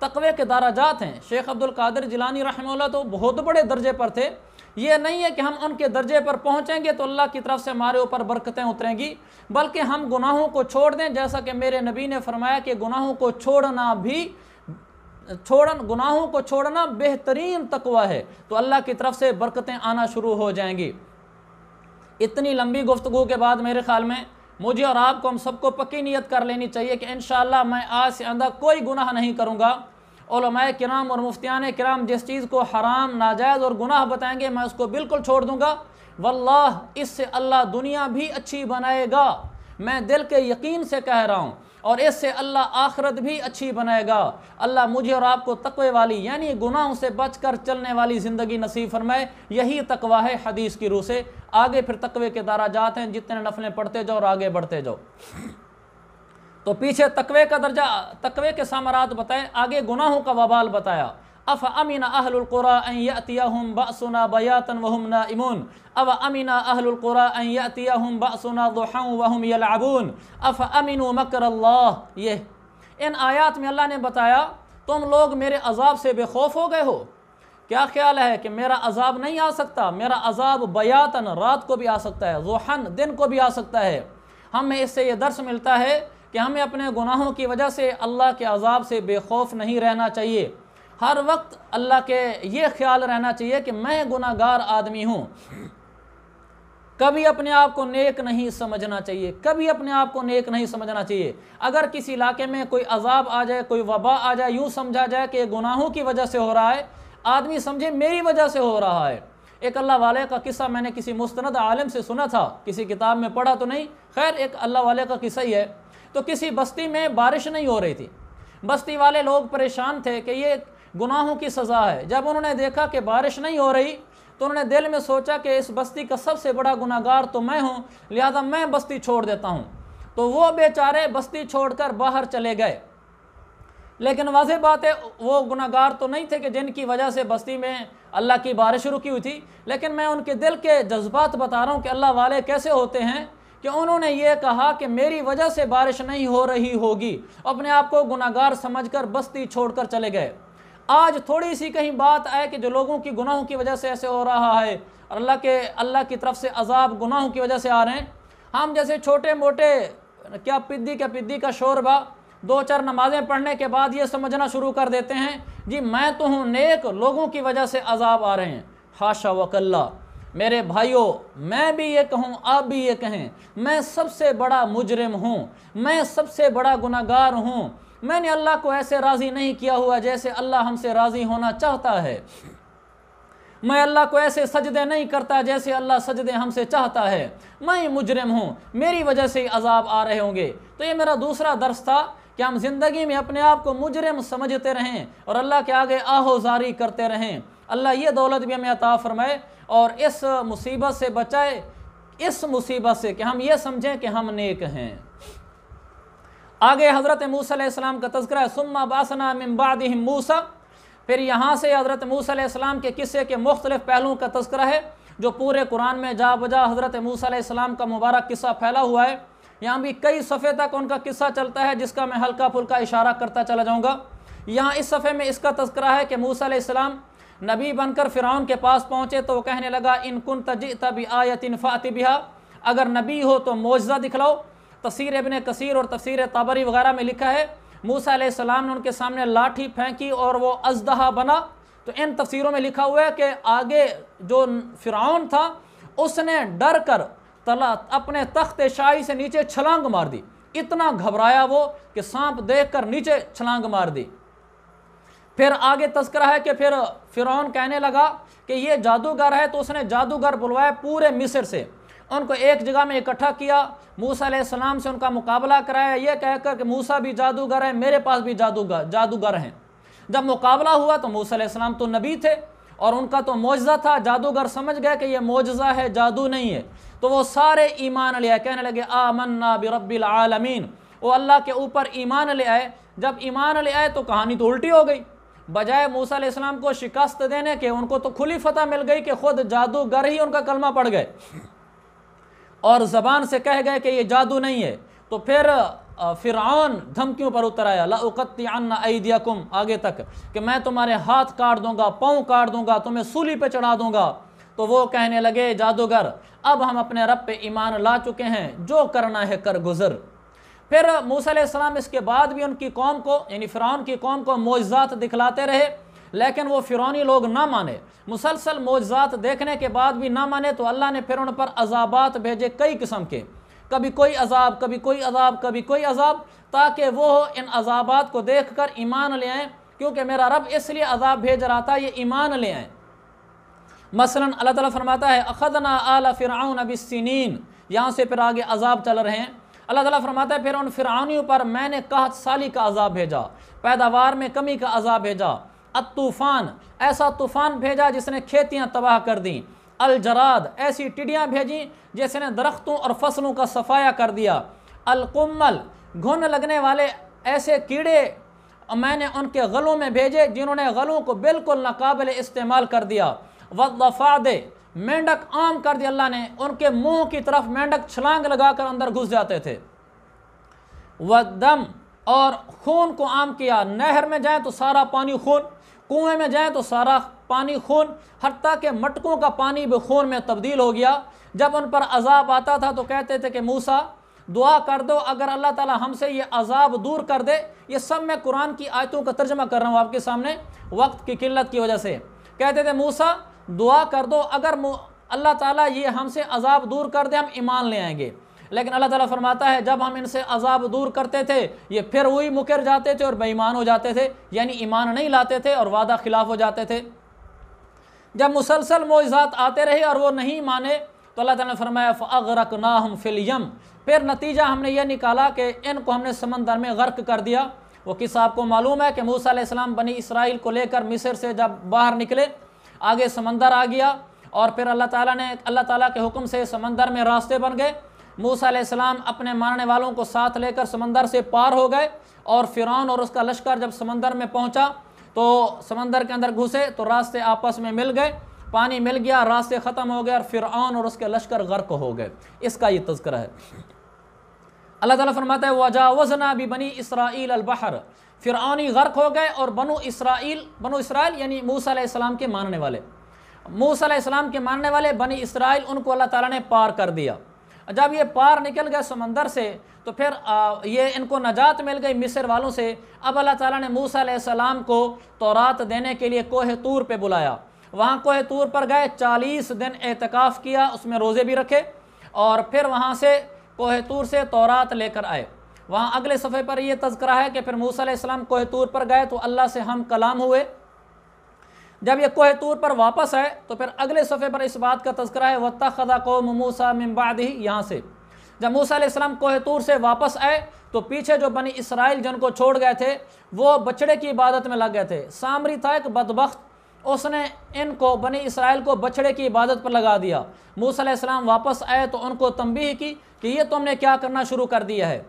تقوی کے درجات ہیں۔ شیخ عبد القادر جیلانی رحمہ اللہ تو بہت بڑے درجے پر تھے، یہ نہیں ہے کہ ہم ان کے درجے پر پہنچیں گے تو اللہ کی طرف سے ہمارے اوپر برکتیں اتریں گی، بلکہ ہم گناہوں کو چھوڑ دیں، جیسا کہ میرے نبی نے فرمایا کہ گناہوں کو چھوڑنا بہترین تقوی ہے، تو اللہ کی طرف سے برکتیں آنا شروع ہو جائیں گی۔ اتنی لمبی گفتگو کے بعد میرے خیال میں مجھے اور آپ کو ہم سب کو پکی نیت کر لینی چاہیے کہ انشاءاللہ میں آج سے آئندہ کوئی گناہ نہیں کروں گا۔ علماء کرام اور مفتیان کرام جس چیز کو حرام، ناجائز اور گناہ بتائیں گے میں اس کو بالکل چھوڑ دوں گا، واللہ اس سے اللہ دنیا بھی اچھی بنائے گا، میں دل کے یقین سے کہہ رہا ہوں، اور اس سے اللہ آخرت بھی اچھی بنائے گا۔ اللہ مجھے اور آپ کو تقوی والی یعنی گناہوں سے بچ کر چلنے والی زندگی نصیب فرمائے، یہی تقوی ہے حدیث کی روح سے۔ آگے پھر تقوی کے درجات ہیں، جتنے نفلیں پڑھتے جاؤ اور آگے بڑھتے جاؤ۔ تو پیچھے تقوی کا درجہ، تقوی کے ثمرات بتائے، آگے گناہوں کا وبال بتایا۔ افامن اہل القری ان یاتیہم باسنا بیاتا وہم نائمون اوامن اہل القری ان یاتیہم باسنا ضحی وہم یلعبون افامنوا مکر اللہ۔ یہ ان آیات میں اللہ نے بتایا تم لوگ میرے عذاب سے بے خوف ہو گئے ہو؟ کیا خیال ہے کہ میرا عذاب نہیں آ سکتا؟ میرا عذاب بیاتن رات کو بھی آ سکتا ہے، ضحن دن کو بھی آ سکتا ہے۔ ہمیں اس سے یہ درس ملتا ہے کہ ہمیں اپنے گناہوں کی وجہ سے اللہ کے عذاب سے بے خوف نہیں رہنا چاہیے، ہر وقت اللہ کے یہ خیال رہنا چاہیے کہ میں گناہ گار آدمی ہوں۔ کبھی اپنے آپ کو نیک نہیں سمجھنا چاہیے، کبھی اپنے آپ کو نیک نہیں سمجھنا چاہیے۔ اگر کسی علاقے میں کوئی عذاب آ جائے، کوئی وبا آ جائے، یوں سمجھا جائے کہ گناہوں کی وجہ سے ہو رہا ہے، آدمی سمجھے میری وجہ سے ہو رہا ہے۔ ایک اللہ والے کا قصہ میں نے کسی مستند عالم سے سنا تھا، کسی کتاب میں پڑھا تو نہیں، خیر ایک اللہ والے کا قصہ ہی ہے۔ تو کسی بستی میں بارش نہیں ہو رہی تھی، بستی والے لوگ پریشان تھے کہ یہ گناہوں کی سزا ہے۔ جب انہوں نے دیکھا کہ بارش نہیں ہو رہی تو انہوں نے دل میں سوچا کہ اس بستی کا سب سے بڑا گناہ گار تو میں ہوں، لہذا میں بستی چھوڑ دیتا ہوں۔ تو وہ بیچارے بستی چھوڑ کر باہر چلے گئے، لیکن واضح بات ہے وہ گناہ گار تو نہیں تھے کہ جن کی وجہ سے بستی میں اللہ کی بارش رکی ہوئی تھی، لیکن میں ان کے دل کے جذبات بتا رہا ہوں کہ اللہ والے کیسے ہوتے ہیں کہ انہوں نے یہ کہا کہ میری وجہ سے بارش نہیں ہو رہی ہوگی، اپنے آپ کو گناہ گار سمجھ کر بستی چھوڑ کر چلے گئے۔ آج تھوڑی سی کہیں بات آئے کہ جو لوگوں کی گناہوں کی وجہ سے ایسے ہو رہا ہے اور اللہ کی طرف سے عذاب گناہوں کی وجہ سے آ رہے ہیں، ہم جیسے چھوٹے موٹے کیا پدی کا شوربہ دو چار نمازیں پڑھنے کے بعد یہ سمجھنا شروع کر دیتے ہیں جی میں تو ہوں نیک، لوگوں کی وجہ سے عذاب آ رہے ہیں۔ حاشا وکلا، میرے بھائیوں میں بھی یہ کہوں آپ بھی یہ کہیں، میں سب سے بڑا مجرم ہوں، میں سب سے بڑا گناہ گار ہوں۔ میں نے اللہ کو ایسے راضی نہیں کیا ہوا جیسے اللہ ہم سے راضی ہونا چاہتا ہے، میں اللہ کو ایسے سجدے نہیں کرتا جیسے اللہ سجدے ہم سے چاہتا ہے، میں مجرم ہوں، میری وجہ سے عذاب آ رہے ہوں گے۔ تو یہ میرا دوسرا درس تھا کہ ہم زندگی میں اپنے آپ کو مجرم سمجھتے رہیں اور اللہ کے آگے آہوزاری کرتے رہیں۔ اللہ یہ دولت بھی ہمیں عطا فرمائے اور اس مصیبت سے بچائے، اس مصیبت سے کہ ہم یہ سمجھیں کہ ہم نیک ہیں۔ آگے حضرت موسیٰ علیہ السلام کا تذکرہ ہے، ثم بعثنا من بعدہم موسیٰ، پھر یہاں سے حضرت موسیٰ علیہ السلام کے قصے کے مختلف پہلوؤں کا تذکرہ ہے جو پورے قرآن میں جا بجا حضرت موسیٰ علیہ السلام کا مبارک قصہ پھیلا ہوا ہے۔ یہاں بھی کئی صفحے تک ان کا قصہ چلتا ہے جس کا میں ہلکا پھلکا اشارہ کرتا چلا جاؤں گا۔ یہاں اس صفحے میں اس کا تذکرہ ہے کہ موسیٰ علیہ السلام نبی بن کر فرعون کے پاس پہنچے تو وہ کہنے لگا ان کنت جئت بآیۃ فأت بہا، اگر نبی ہو تو معجزہ دکھلاؤ۔ تفسیر ابن کثیر اور تفسیر طبری وغیرہ میں لکھا ہے موسیٰ علیہ السلام نے ان کے سامنے لاٹھی پھینکی اور وہ اژدہا بنا۔ تو ان تفسیروں میں لکھا ہوا ہے کہ آگے جو فرعون تھا اس نے ڈر کر اپنے تخت شاہی سے نیچے چھلانگ مار دی، اتنا گھبرایا وہ کہ سانپ دیکھ کر نیچے چھلانگ مار دی۔ پھر آگے تذکرہ ہے کہ پھر فرعون کہنے لگا کہ یہ جادوگر ہے، تو اس نے جادوگر بلوائے پورے مصر سے، ان کو ایک جگہ میں اکٹھا کیا، موسیٰ علیہ السلام سے ان کا مقابلہ کرایا یہ کہہ کر کہ موسیٰ بھی جادوگر ہے، میرے پاس بھی جادوگر ہیں۔ جب مقابلہ ہوا تو موسیٰ علیہ السلام تو نبی تھے اور ان کا تو معجزہ تھا، جادوگر سمجھ گئے کہ یہ معجزہ ہے، جادو نہیں ہے، تو وہ سارے ایمان لے آئے، کہنے لگے آمنا برب العالمین، وہ اللہ کے اوپر ایمان لے آئے۔ جب ایمان لے آئے تو کہانی تو الٹی ہو گئی، بجائے موسیٰ علیہ السلام کو شکست دینے کے ان کو تو کھلی فتح مل گئی کہ خود جادوگر ہی ان کا کلمہ پڑھ گئے اور زبان سے کہہ گئے کہ یہ جادو نہیں ہے۔ تو پھر فرعون دھمکیوں پر اتر آیا، لَأُقَطِّعَنَّ أَيْدِيَكُمْ آگے تک، کہ میں تمہارے ہاتھ کاٹ دوں گا، پاؤں کاٹ دوں گا، تمہیں سولی پہ چڑھا دوں گا۔ تو وہ کہنے لگے جادوگر اب ہم اپنے رب پہ ایمان لا چکے ہیں، جو کرنا ہے کر گزر۔ پھر موسیٰ علیہ السلام اس کے بعد بھی ان کی قوم کو یعنی فرعون کی قوم کو معجزات دکھلاتے رہے، لیکن وہ فرعونی لوگ نہ مانے۔ مسلسل معجزات دیکھنے کے بعد بھی نہ مانے تو اللہ نے پھر ان پر عذابات بھیجے کئی قسم کے، کبھی کوئی عذاب، کبھی کوئی عذاب، کبھی کوئی عذاب، تاکہ وہ ان عذابات کو دیکھ کر ایمان لے آئیں، کیونکہ میرا رب اس لیے عذاب بھیج رہا تھا یہ ایمان لے آئیں۔ مثلا اللہ تعالیٰ فرماتا ہے اخذنا آل فرعون بالسنین، یہاں سے پھر آگے عذاب چل رہے ہیں۔ اللہ تعالیٰ فرماتا ہے پھر ان فرعونیوں پر میں نے قحط سالی کا عذاب بھیجا، پیداوار میں کمی کا عذاب بھیجا، الطوفان ایسا طوفان بھیجا جس نے کھیتیاں تباہ کر دیں، الجراد ایسی ٹڈیاں بھیجیں جس نے درختوں اور فصلوں کا صفایا کر دیا، القمل گھن لگنے والے ایسے کیڑے میں نے ان کے غلوں میں بھیجے جنہوں نے غلوں کو بالکل ناقابل استعمال کر دیا، والضفادع مینڈک عام کر دیا اللہ نے، ان کے منہ کی طرف مینڈک چھلانگ لگا کر اندر گھس جاتے تھے، والدم اور خون کو عام کیا، نہر میں جائیں تو سارا پانی خون، کنویں میں جائیں تو سارا پانی خون، حتیٰ کہ مٹکوں کا پانی بھی خون میں تبدیل ہو گیا۔ جب ان پر عذاب آتا تھا تو کہتے تھے کہ موسیٰ دعا کر دو اگر اللہ تعالی ہم سے یہ عذاب دور کر دے۔ یہ سب میں قرآن کی آیتوں کا ترجمہ کر رہا ہوں آپ کے سامنے وقت کی قلت کی وجہ سے۔ کہتے تھے موسیٰ دعا کر دو اگر اللہ تعالیٰ یہ ہم سے عذاب دور کر دے ہم ایمان لے آئیں گے، لیکن اللہ تعالیٰ فرماتا ہے جب ہم ان سے عذاب دور کرتے تھے یہ پھر وہی مکر جاتے تھے اور بے ایمان ہو جاتے تھے، یعنی ایمان نہیں لاتے تھے اور وعدہ خلاف ہو جاتے تھے۔ جب مسلسل معجزات آتے رہے اور وہ نہیں مانے تو اللہ تعالیٰ نے فرمایا فَأَغْرَقْنَاهُمْ فِي الْيَمِّ، پھر نتیجہ ہم نے یہ نکالا کہ ان کو ہم نے سمندر میں غرق کر دیا۔ وہ قصہ آپ کو معلوم ہے کہ موسیٰ علیہ السلام بنی اسرائیل کو لے کر مصر سے جب باہر نکلے، آگے سمندر آ گیا اور پھر اللہ تعالیٰ کے حکم سے سمندر میں راستے بن گئے۔ موسیٰ علیہ السلام اپنے ماننے والوں کو ساتھ لے کر سمندر سے پار ہو گئے، اور فرعون اور اس کا لشکر جب سمندر میں پہنچا تو سمندر کے اندر گھسے تو راستے آپس میں مل گئے، پانی مل گیا، راستے ختم ہو گئے اور فرعون اور اس کے لشکر غرق ہو گئے۔ اس کا یہ تذکرہ ہے۔ اللہ تعالیٰ فرماتا ہے وَجَاوَزْنَا بِبَنِي إِسْرَائِيلَ الْبَحْرَ، فرعونی غرق ہو گئے اور بنو اسرائیل یعنی موسیٰ علیہ السلام کے ماننے والے، موسیٰ علیہ السلام کے ماننے والے بنی اسرائیل، ان کو اللہ تعالیٰ نے پار کر دیا۔ جب یہ پار نکل گئے سمندر سے تو پھر یہ ان کو نجات مل گئی مصر والوں سے۔ اب اللہ تعالیٰ نے موسیٰ علیہ السلام کو تورات دینے کے لیے کوہ طور پہ بلایا، وہاں کوہ طور پر گئے، 40 دن اعتکاف کیا، اس میں روزے بھی رکھے، اور پھر وہاں سے کوہ طور سے تورات لے کر آئے۔ وہاں اگلے صفحے پر یہ تذکرہ ہے کہ پھر موسیٰ علیہ السلام کوہ طور پر گئے تو اللہ سے ہم کلام ہوئے۔ جب یہ کوہ طور پر واپس آئے تو پھر اگلے صفحے پر اس بات کا تذکرہ ہے وَاتَّخَذَ قَوْمُ مُوسَىٰ مِن بَعْدِهِ، یہاں سے جب موسیٰ علیہ السلام کوہ طور سے واپس آئے تو پیچھے جو بنی اسرائیل جن کو چھوڑ گئے تھے وہ بچڑے کی عبادت میں لگ گئے تھے۔ سامری تھا ایک بدبخت، اس نے ان کو بنی اسرائیل کو بچڑے کی عبادت پر لگا دیا۔ موسیٰ علیہ السلام واپس آئے تو ان کو تنبیہ کی کہ یہ تم نے کیا کرنا شروع کر دیا ہے۔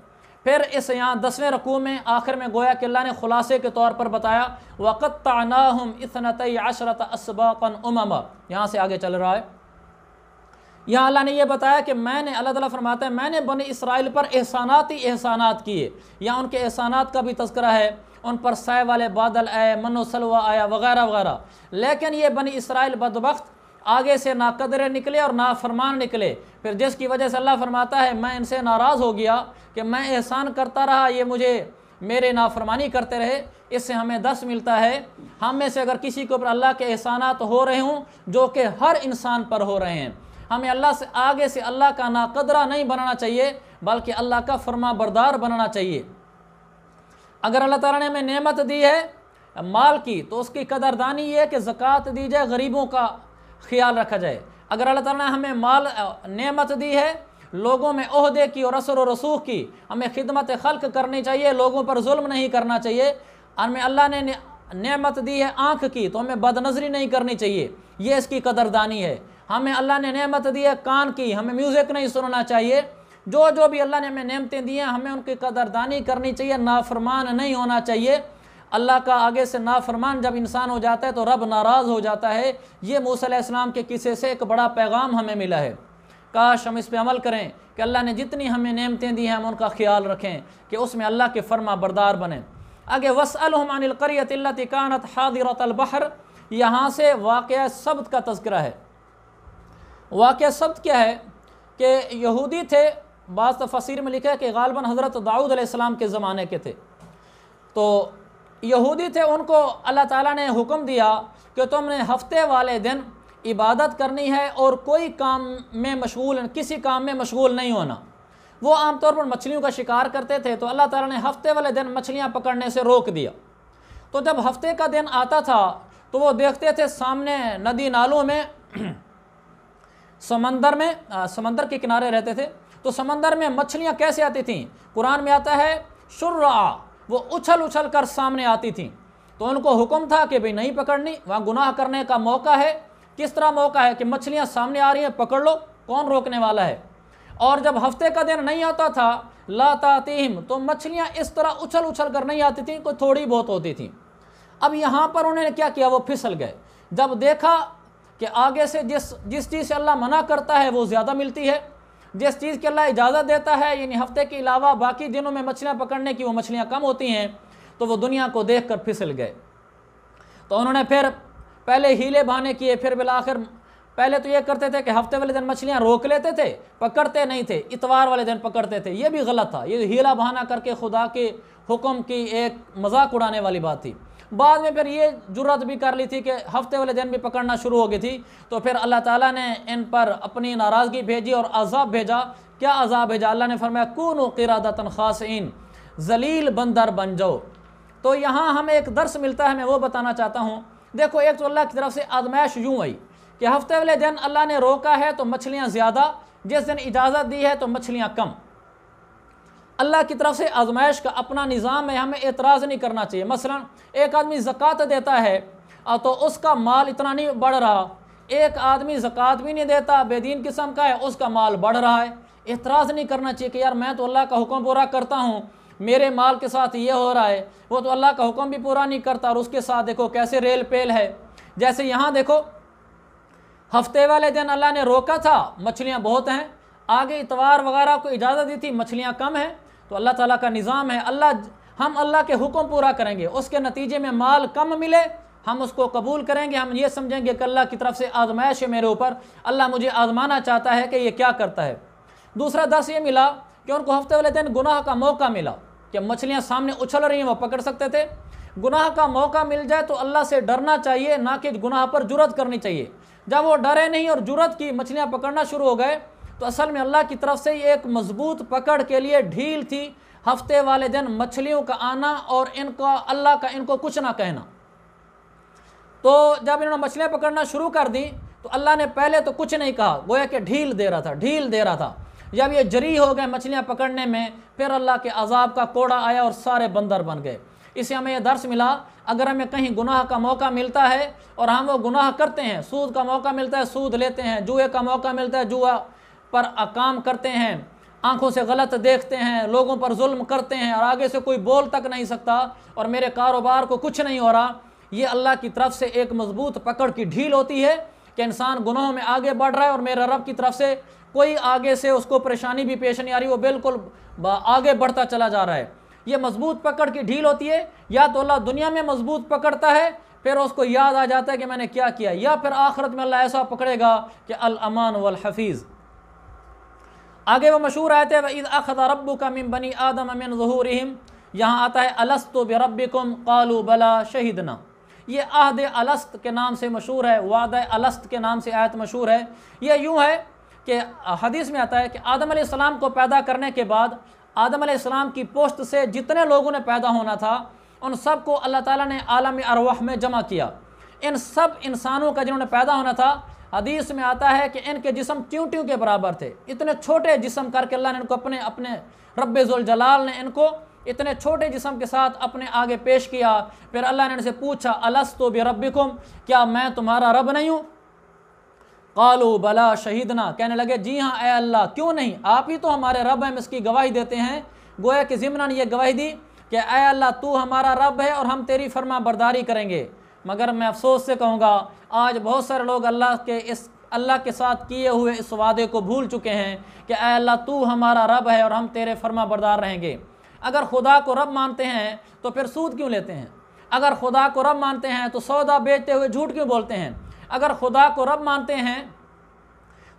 پھر اس یہاں 10ویں رکوع میں آخر میں گویا کہ اللہ نے خلاصے کے طور پر بتایا وَقَطَّعْنَاهُمْ 12 أَسْبَاطًا أُمَمًا، یہاں سے آگے چل رہا ہے۔ یہاں اللہ نے یہ بتایا کہ میں نے، اللہ تعالیٰ فرماتا ہے میں نے بنی اسرائیل پر احسانات ہی احسانات کیے، یا ان کے احسانات کا بھی تذکرہ ہے، ان پر سائے والے بادل آئے، من و سلوہ آیا وغیرہ وغیرہ، لیکن یہ بنی اسرائیل بدبخت آگے سے ناقدرے نکلے اور نافرمان نکلے، پھر جس کی وجہ سے اللہ فرماتا ہے میں ان سے ناراض ہو گیا کہ میں احسان کرتا رہا، یہ مجھے میرے نافرمانی کرتے رہے۔ اس سے ہمیں درس ملتا ہے ہم میں سے اگر کسی کے اوپر اللہ کے احسانات ہو رہے ہوں جو کہ ہر انسان پر ہو رہے ہیں، ہمیں اللہ سے آگے سے اللہ کا ناقدرہ نہیں بننا چاہیے بلکہ اللہ کا فرما بردار بننا چاہیے۔ اگر اللہ تعالیٰ نے ہمیں نعمت دی ہے مال کی تو اس کی قدردانی یہ ہے کہ زکوٰۃ دی جائے، غریبوں کا خیال رکھا جائے۔ اگر اللہ تعالیٰ نے ہمیں مال نعمت دی ہے لوگوں میں عہدے کی اور اثر و رسوخ کی، ہمیں خدمت خلق کرنی چاہیے، لوگوں پر ظلم نہیں کرنا چاہیے۔ ہمیں اللہ نے نعمت دی ہے آنکھ کی تو ہمیں بد نظری نہیں کرنی چاہیے، یہ اس کی قدردانی ہے۔ ہمیں اللہ نے نعمت دی ہے کان کی، ہمیں میوزک نہیں سننا چاہیے۔ جو بھی اللہ نے ہمیں نعمتیں دی ہیں ہمیں ان کی قدردانی کرنی چاہیے، نافرمان نہیں ہونا چاہیے۔ اللہ کا آگے سے نافرمان جب انسان ہو جاتا ہے تو رب ناراض ہو جاتا ہے۔ یہ موسیٰ علیہ السلام کے قصے سے ایک بڑا پیغام ہمیں ملا ہے۔ کاش ہم اس پہ عمل کریں کہ اللہ نے جتنی ہمیں نعمتیں دی ہیں ہم ان کا خیال رکھیں کہ اس میں اللہ کے فرما بردار بنیں۔ آگے وَاسْأَلْهُمْ عَنِ الْقَرْيَةِ الَّتِي كَانَتْ حَاضِرَةَ الْبَحْرِ، یہاں سے واقعہ سبت کا تذکرہ ہے۔ واقعہ سبت کیا ہے کہ یہودی تھے، بعض تفاسیر میں لکھا ہے کہ غالباً حضرت داؤد علیہ السلام کے زمانے کے تھے۔ تو یہودی تھے، ان کو اللہ تعالیٰ نے حکم دیا کہ تم نے ہفتے والے دن عبادت کرنی ہے اور کوئی کام میں مشغول، کسی کام میں مشغول نہیں ہونا۔ وہ عام طور پر مچھلیوں کا شکار کرتے تھے، تو اللہ تعالیٰ نے ہفتے والے دن مچھلیاں پکڑنے سے روک دیا۔ تو جب ہفتے کا دن آتا تھا تو وہ دیکھتے تھے سامنے ندی نالوں میں، سمندر کے کنارے رہتے تھے، تو سمندر میں مچھلیاں کیسے آتی تھیں؟ قرآن میں آتا ہے شرعا، وہ اچھل اچھل کر سامنے آتی تھیں۔ تو ان کو حکم تھا کہ بھئی نہیں پکڑنی، وہاں گناہ کرنے کا موقع ہے۔ کس طرح موقع ہے کہ مچھلیاں سامنے آ رہی ہیں، پکڑ لو، کون روکنے والا ہے؟ اور جب ہفتے کا دن نہیں آتا تھا لا تاتیہم، تو مچھلیاں اس طرح اچھل اچھل کر نہیں آتی تھیں، کوئی تھوڑی بہت ہوتی تھیں۔ اب یہاں پر انہوں نے کیا کیا؟ وہ پھسل گئے۔ جب دیکھا کہ آگے سے جس چیز سے اللہ منع کرتا ہے وہ زیادہ ملتی ہے، جس چیز کی اللہ اجازت دیتا ہے یعنی ہفتے کے علاوہ باقی دنوں میں مچھلیاں پکڑنے کی، وہ مچھلیاں کم ہوتی ہیں، تو وہ دنیا کو دیکھ کر پھسل گئے۔ تو انہوں نے پھر پہلے ہیلے بہانے کیے، پھر بالآخر پہلے تو یہ کرتے تھے کہ ہفتے والے دن مچھلیاں روک لیتے تھے، پکڑتے نہیں تھے، اتوار والے دن پکڑتے تھے۔ یہ بھی غلط تھا، یہ ہیلا بہانا کر کے خدا کے حکم کی ایک مذاق اڑانے والی بات تھی۔ بعد میں پھر یہ جرات بھی کر لی تھی کہ ہفتے والے دن بھی پکڑنا شروع ہو گئی تھی، تو پھر اللہ تعالیٰ نے ان پر اپنی ناراضگی بھیجی اور عذاب بھیجا۔ کیا عذاب بھیجا؟ اللہ نے فرمایا کونوا قردۃ خاسئین، ذلیل بندر بن جاؤ۔ تو یہاں ہمیں ایک درس ملتا ہے، میں وہ بتانا چاہتا ہوں۔ دیکھو، ایک تو اللہ کی طرف سے آزمائش یوں آئی کہ ہفتے والے دن اللہ نے روکا ہے تو مچھلیاں زیادہ، جس دن اجازت دی ہے تو مچھلیاں کم۔ اللہ کی طرف سے آزمائش کا اپنا نظام ہے، ہمیں اعتراض نہیں کرنا چاہیے۔ مثلا ایک آدمی زکوٰۃ دیتا ہے تو اس کا مال اتنا نہیں بڑھ رہا، ایک آدمی زکوٰۃ بھی نہیں دیتا، بے دین قسم کا ہے، اس کا مال بڑھ رہا ہے۔ اعتراض نہیں کرنا چاہیے کہ یار میں تو اللہ کا حکم پورا کرتا ہوں، میرے مال کے ساتھ یہ ہو رہا ہے، وہ تو اللہ کا حکم بھی پورا نہیں کرتا اور اس کے ساتھ دیکھو کیسے ریل پیل ہے۔ جیسے یہاں دیکھو، ہفتے والے دن اللہ نے روکا تھا، مچھلیاں بہت ہیں، آگے اتوار وغیرہ کو اجازت دی تھی، مچھلیاں کم ہیں۔ تو اللہ تعالیٰ کا نظام ہے، ہم اللہ کے حکم پورا کریں گے، اس کے نتیجے میں مال کم ملے ہم اس کو قبول کریں گے، ہم یہ سمجھیں گے کہ اللہ کی طرف سے آزمائش ہے میرے اوپر، اللہ مجھے آزمانا چاہتا ہے کہ یہ کیا کرتا ہے۔ دوسرا درس یہ ملا کہ ان کو ہفتے والے دن گناہ کا موقع ملا کہ مچھلیاں سامنے اچھل رہی ہیں، وہ پکڑ سکتے تھے۔ گناہ کا موقع مل جائے تو اللہ سے ڈرنا چاہیے، نہ کہ گناہ پر جرات کرنی چاہیے۔ جب وہ ڈرے نہیں اور جرات کی، مچھلیاں پکڑنا شروع ہو گئے، تو اصل میں اللہ کی طرف سے یہ ایک مضبوط پکڑ کے لیے ڈھیل تھی، ہفتے والے دن مچھلیوں کا آنا اور ان کا اللہ کا ان کو کچھ نہ کہنا۔ تو جب انہوں نے مچھلیاں پکڑنا شروع کر دی تو اللہ نے پہلے تو کچھ نہیں کہا، گویا کہ ڈھیل دے رہا تھا۔ جب یہ جری ہو گئے مچھلیاں پکڑنے میں، پھر اللہ کے عذاب کا کوڑا آیا اور سارے بندر بن گئے۔ اس سے ہمیں یہ درس ملا، اگر ہمیں کہیں گناہ کا موقع ملتا ہے اور ہم وہ گناہ کرتے ہیں، سود کا موقع ملتا ہے سود لیتے ہیں، جوئے کا موقع ملتا ہے جوا پر کام کرتے ہیں، آنکھوں سے غلط دیکھتے ہیں، لوگوں پر ظلم کرتے ہیں اور آگے سے کوئی بول تک نہیں سکتا اور میرے کاروبار کو کچھ نہیں ہو رہا، یہ اللہ کی طرف سے ایک مضبوط پکڑ کی ڈھیل ہوتی ہے کہ انسان گناہوں میں آگے بڑھ رہا ہے اور میرے رب کی طرف سے کوئی آگے سے اس کو پریشانی بھی پیش نہیں آ رہی، وہ بالکل آگے بڑھتا چلا جا رہا ہے۔ یہ مضبوط پکڑ کی ڈھیل ہوتی ہے، یا تو اللہ دنیا میں مضبوط پکڑتا ہے، پھر اس کو یاد آ جاتا ہے کہ میں نے کیا کیا، یا پھر آخرت میں اللہ ایسا پکڑے گا کہ الامان والحفیظ۔ آگے وہ مشہور آیت ہے وَإِذْ أَخَذَ رَبُّكَ مِن بَنِي آدَمَ مِن ظُهُورِهِمْ، یہاں آتا ہے أَلَسْتُ بِرَبِّكُمْ قَالُوا بَلَى شَهِدْنَا۔ یہ عہد الست کے نام سے مشہور ہے، وعدہ الست کے نام سے آیت مشہور ہے۔ یہ یوں ہے کہ حدیث میں آتا ہے کہ آدم علیہ السلام کو پیدا کرنے کے بعد آدم علیہ السلام کی پوست سے جتنے لوگوں نے پیدا ہونا تھا ان سب کو اللہ تعالیٰ نے عالم ارواح میں جمع کیا۔ ان سب انسانوں کا جنہوں نے پیدا ہونا تھا، حدیث میں آتا ہے کہ ان کے جسم چیونٹیوں کے برابر تھے، اتنے چھوٹے جسم کر کے اللہ نے ان کو اپنے رب ذوالجلال نے ان کو اتنے چھوٹے جسم کے ساتھ اپنے آگے پیش کیا۔ پھر اللہ نے ان سے پوچھا الستو بربکم، کیا میں تمہارا رب نہیں ہوں؟ قالوا بلا شہیدنا، کہنے لگے جی ہاں اے اللہ، کیوں نہیں، آپ ہی تو ہمارے رب ہیں، ہم اس کی گواہی دیتے ہیں۔ گویا کہ ضمناً یہ گواہی دی کہ اے اللہ تو ہمارا رب ہے اور ہم تیری فرما برداری کریں گے۔ مگر میں افسوس سے کہوں گا آج بہت سارے لوگ اللہ کے اس اللہ کے ساتھ کیے ہوئے اس وعدے کو بھول چکے ہیں کہ اے اللہ تو ہمارا رب ہے اور ہم تیرے فرما بردار رہیں گے۔ اگر خدا کو رب مانتے ہیں تو پھر سود کیوں لیتے ہیں؟ اگر خدا کو رب مانتے ہیں تو سودا بیچتے ہوئے جھوٹ کیوں بولتے ہیں؟ اگر خدا کو رب مانتے ہیں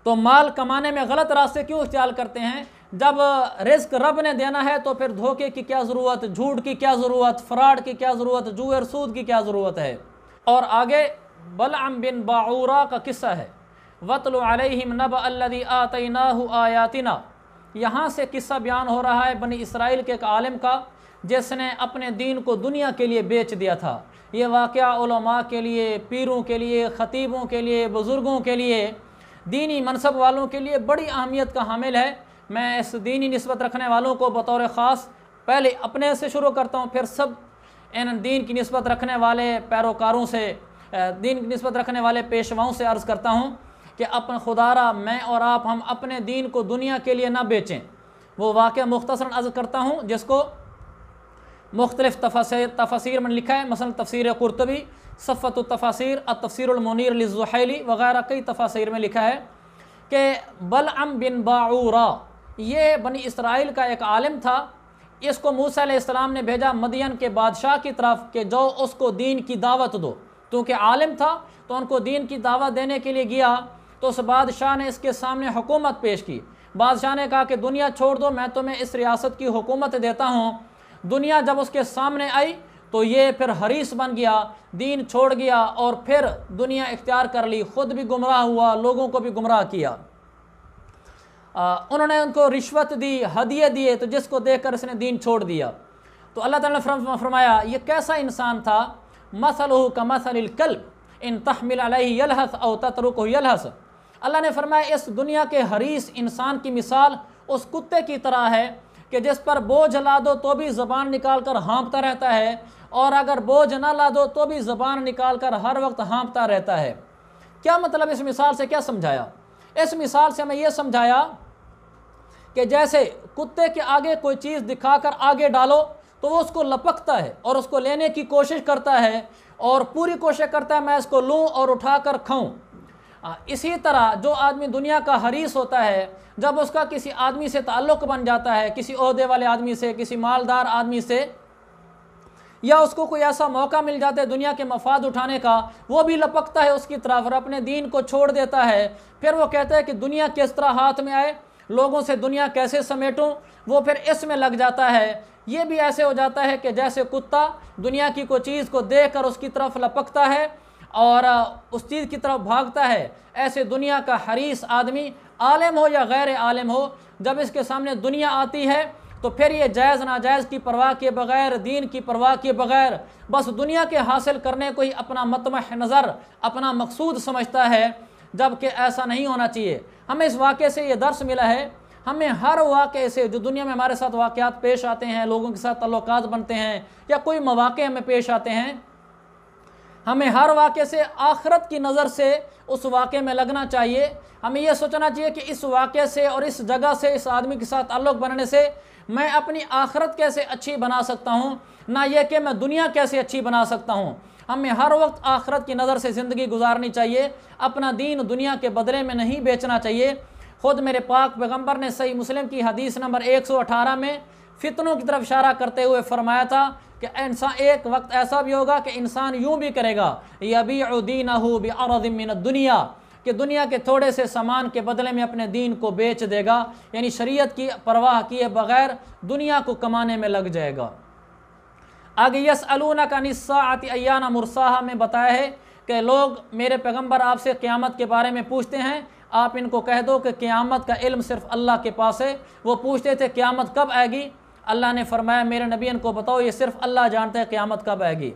تو مال کمانے میں غلط راستے کیوں اختیار کرتے ہیں؟ جب رزق رب نے دینا ہے تو پھر دھوکے کی کیا ضرورت، جھوٹ کی کیا ضرورت، فراڈ کی کیا ضرورت، جوئے اور سود کی کیا ضرورت ہے؟ اور آگے بلعم بن باعورہ کا قصہ ہے، وَاتْلُ عَلَيْهِمْ نَبَأَ الَّذِي آتَيْنَاهُ آيَاتِنَا۔ یہاں سے قصہ بیان ہو رہا ہے بنی اسرائیل کے ایک عالم کا جس نے اپنے دین کو دنیا کے لیے بیچ دیا تھا۔ یہ واقعہ علماء کے لیے، پیروں کے لیے، خطیبوں کے لیے، بزرگوں کے لیے، دینی منصب والوں کے لیے بڑی اہمیت کا حامل ہے۔ میں اس دینی نسبت رکھنے والوں کو بطور خاص پہلے اپنے سے شروع کرتا ہوں، پھر سب ان دین کی نسبت رکھنے والے پیروکاروں سے، دین کی نسبت رکھنے والے پیشواؤں سے عرض کرتا ہوں کہ اپنا خدا را میں اور آپ ہم اپنے دین کو دنیا کے لیے نہ بیچیں۔ وہ واقعہ مختصراً عرض کرتا ہوں جس کو مختلف تفاسیر میں لکھا ہے، مثلا تفسیر قرطبی، صفۃ التفاسیر، التفسیر المنیر للزحیلی وغیرہ کئی تفاسیر میں لکھا ہے کہ بلعم بن باعورہ یہ بنی اسرائیل کا ایک عالم تھا۔ اس کو موسیٰ علیہ السلام نے بھیجا مدین کے بادشاہ کی طرف کہ جو اس کو دین کی دعوت دو، کیونکہ عالم تھا تو ان کو دین کی دعوت دینے کے لیے گیا تو اس بادشاہ نے اس کے سامنے حکومت پیش کی۔ بادشاہ نے کہا کہ دنیا چھوڑ دو، میں تمہیں اس ریاست کی حکومت دیتا ہوں۔ دنیا جب اس کے سامنے آئی تو یہ پھر حریص بن گیا، دین چھوڑ گیا اور پھر دنیا اختیار کر لی، خود بھی گمراہ ہوا، لوگوں کو بھی گمراہ کیا۔ انہوں نے ان کو رشوت دی، ہدیے دیے، تو جس کو دیکھ کر اس نے دین چھوڑ دیا۔ تو اللہ تعالیٰ نے فرمایا یہ کیسا انسان تھا، مثلہ کمثل الکلب ان تحمل علیہ یلہث او تترکہ یلہث۔ اللہ نے فرمایا اس دنیا کے حریص انسان کی مثال اس کتے کی طرح ہے کہ جس پر بوجھ لا دو تو بھی زبان نکال کر ہانپتا رہتا ہے، اور اگر بوجھ نہ لا دو تو بھی زبان نکال کر ہر وقت ہانپتا رہتا ہے۔ کیا مطلب اس مثال سے کیا سمجھایا؟ اس مثال سے ہمیں یہ سمجھایا کہ جیسے کتے کے آگے کوئی چیز دکھا کر آگے ڈالو تو وہ اس کو لپکتا ہے اور اس کو لینے کی کوشش کرتا ہے اور پوری کوشش کرتا ہے میں اس کو لوں اور اٹھا کر کھاؤں۔ اسی طرح جو آدمی دنیا کا حریص ہوتا ہے، جب اس کا کسی آدمی سے تعلق بن جاتا ہے، کسی عہدے والے آدمی سے، کسی مالدار آدمی سے، یا اس کو کوئی ایسا موقع مل جاتا ہے دنیا کے مفاد اٹھانے کا، وہ بھی لپکتا ہے اس کی طرف اور اپنے دین کو چھوڑ دیتا ہے۔ پھر وہ کہتا ہے کہ دنیا کس طرح ہاتھ میں آئے، لوگوں سے دنیا کیسے سمیٹوں، وہ پھر اس میں لگ جاتا ہے۔ یہ بھی ایسے ہو جاتا ہے کہ جیسے کتا دنیا کی کوئی چیز کو دیکھ کر اس کی طرف لپکتا ہے اور اس چیز کی طرف بھاگتا ہے، ایسے دنیا کا حریص آدمی، عالم ہو یا غیر عالم ہو، جب اس کے سامنے دنیا آتی ہے تو پھر یہ جائز ناجائز کی پرواہ کیے بغیر، دین کی پرواہ کیے بغیر بس دنیا کے حاصل کرنے کو ہی اپنا مطمح نظر، اپنا مقصود سمجھتا ہے، جبکہ ایسا نہیں ہونا چاہیے۔ ہمیں اس واقعے سے یہ درس ملا ہے، ہمیں ہر واقعے سے جو دنیا میں ہمارے ساتھ واقعات پیش آتے ہیں، لوگوں کے ساتھ تعلقات بنتے ہیں یا کوئی مواقع ہمیں پیش آتے ہیں، ہمیں ہر واقعے سے آخرت کی نظر سے اس واقعے میں لگنا چاہیے۔ ہمیں یہ سوچنا چاہیے کہ اس واقعے سے اور اس جگہ سے، اس آدمی کے ساتھ تعلق بنانے سے میں اپنی آخرت کیسے اچھی بنا سکتا ہوں، نہ یہ کہ میں دنیا کیسے اچھی بنا سکتا ہوں۔ ہمیں ہر وقت آخرت کی نظر سے زندگی گزارنی چاہیے، اپنا دین دنیا کے بدلے میں نہیں بیچنا چاہیے۔ خود میرے پاک پیغمبر نے صحیح مسلم کی حدیث نمبر 118 میں فتنوں کی طرف اشارہ کرتے ہوئے فرمایا تھا کہ انسان ایک وقت ایسا بھی ہوگا کہ انسان یوں بھی کرے گا، یبیع دینہ بعرض من الدنیا، کہ دنیا کے تھوڑے سے سامان کے بدلے میں اپنے دین کو بیچ دے گا، یعنی شریعت کی پرواہ کیے بغیر دنیا کو کمانے میں لگ جائے گا۔ آگے یسألونک عن الساعۃ ایان مرساہا میں بتایا ہے کہ لوگ میرے پیغمبر آپ سے قیامت کے بارے میں پوچھتے ہیں، آپ ان کو کہہ دو کہ قیامت کا علم صرف اللہ کے پاس ہے۔ وہ پوچھتے تھے قیامت کب آئے گی، اللہ نے فرمایا میرے نبی ان کو بتاؤ یہ صرف اللہ جانتا ہے قیامت کب آئے گی۔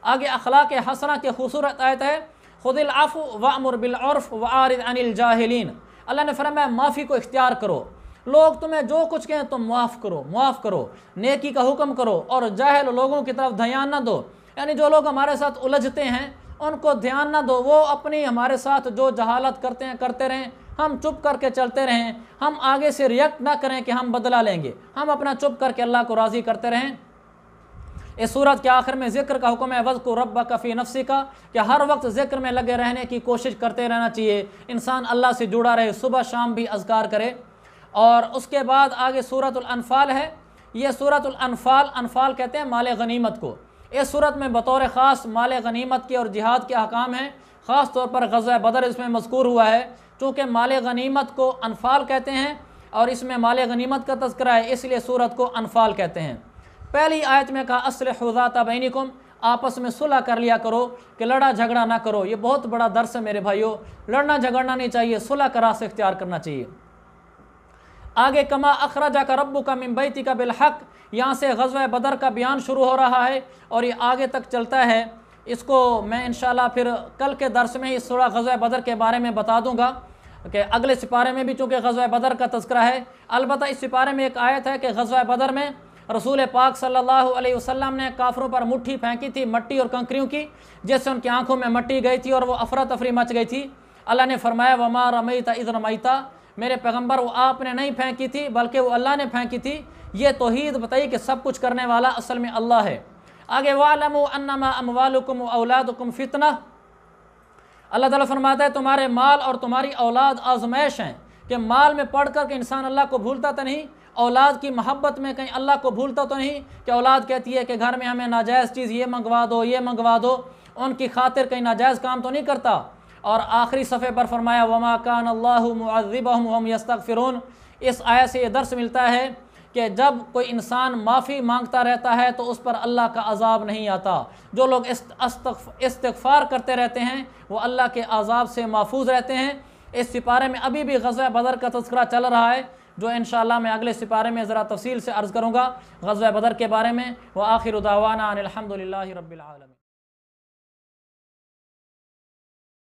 آگے اخلاق حسنہ کے خوبصورت آیت ہے، خذ العفو وامر بالعرف واعرض عن الجاہلین۔ اللہ نے فرمایا معافی کو اختیار کرو، لوگ تمہیں جو کچھ کہیں تم معاف کرو، نیکی کا حکم کرو اور جاہل لوگوں کی طرف دھیان نہ دو، یعنی جو لوگ ہمارے ساتھ الجھتے ہیں ان کو دھیان نہ دو، وہ اپنی ہمارے ساتھ جو جہالت کرتے ہیں کرتے رہیں، ہم چپ کر کے چلتے رہیں، ہم آگے سے ریئیکٹ نہ کریں کہ ہم بدلہ لیں گے، ہم اپنا چپ کر کے اللہ کو راضی کرتے رہیں۔ اس صورت کے آخر میں ذکر کا حکم ہے وَاذْكُرْ رَبَّكَ فِي نَفْسِكَ کہ ہر وقت ذکر میں لگے رہنے کی کوشش کرتے رہنا چاہیے، انسان اللہ سے جڑا رہے، صبح شام بھی اذکار کرے۔ اور اس کے بعد آگے سورۃ الانفال ہے۔ یہ سورۃ الانفال، انفال کہتے ہیں مال غنیمت کو۔ اس صورت میں بطور خاص مال غنیمت کے اور جہاد کے احکام ہیں، خاص طور پر غزوہ بدر اس میں مذکور ہوا ہے۔ چونکہ مال غنیمت کو انفال کہتے ہیں اور اس میں مال غنیمت کا تذکرہ ہے، اس لیے سورت کو انفال کہتے ہیں۔ پہلی آیت میں کہا اصلحوا ذات بینکم، آپس میں صلح کر لیا کرو کہ لڑا جھگڑا نہ کرو۔ یہ بہت بڑا درس ہے میرے بھائیوں، لڑنا جھگڑنا نہیں چاہیے، صلح کا راستہ اختیار کرنا چاہیے۔ آگے کما اخرجک ربک من بیتک بالحق، یہاں سے غزوہ بدر کا بیان شروع ہو رہا ہے اور یہ آگے تک چلتا ہے۔ اس کو میں انشاءاللہ پھر کل کے درس میں اس تھوڑا غزوہ بدر کے بارے میں بتا دوں گا کہ اگلے سپارے میں بھی چونکہ غزوہ بدر کا تذکرہ ہے۔ البتہ اس سپارے میں ایک آیت ہے کہ غزوہ بدر میں رسول پاک صلی اللہ علیہ وسلم نے کافروں پر مٹھی پھینکی تھی مٹی اور کنکریوں کی، جس سے ان کی آنکھوں میں مٹی گئی تھی اور وہ افراتفری مچ گئی تھی۔ اللہ نے فرمایا وما رمیت اذ رمیت، میرے پیغمبر وہ آپ نے نہیں پھینکی تھی بلکہ وہ اللہ نے پھینکی تھی۔ یہ توحید بتائی کہ سب کچھ کرنے والا اصل میں اللہ ہے۔ آگے وَاعْلَمُوا أَنَّمَا أَمْوَالُكُمْ وَأَوْلَادُكُمْ فِتْنَةٌ، اللہ تعالیٰ فرماتا ہے تمہارے مال اور تمہاری اولاد آزمائش ہیں، کہ مال میں پڑھ کر کہ انسان اللہ کو بھولتا تو نہیں، اولاد کی محبت میں کہیں اللہ کو بھولتا تو نہیں کہ اولاد کہتی ہے کہ گھر میں ہمیں ناجائز چیز یہ منگوا دو یہ منگوا دو، ان کی خاطر کہیں ناجائز کام تو نہیں کرتا۔ اور آخری صفحے پر فرمایا وَمَا كَانَ اللَّهُ مُعَذِّبَهُمْ وَهُمْ يَسْتَغْفِرُونَ۔ اس آیت سے یہ درس ملتا ہے کہ جب کوئی انسان معافی مانگتا رہتا ہے تو اس پر اللہ کا عذاب نہیں آتا۔ جو لوگ استغفار کرتے رہتے ہیں وہ اللہ کے عذاب سے محفوظ رہتے ہیں۔ اس سپارے میں ابھی بھی غزوہ بدر کا تذکرہ چل رہا ہے، جو انشاءاللہ میں اگلے سپارے میں ذرا تفصیل سے عرض کروں گا غزوہ بدر کے بارے میں۔ وآخر دعوانا ان الحمد للہ رب العالمین۔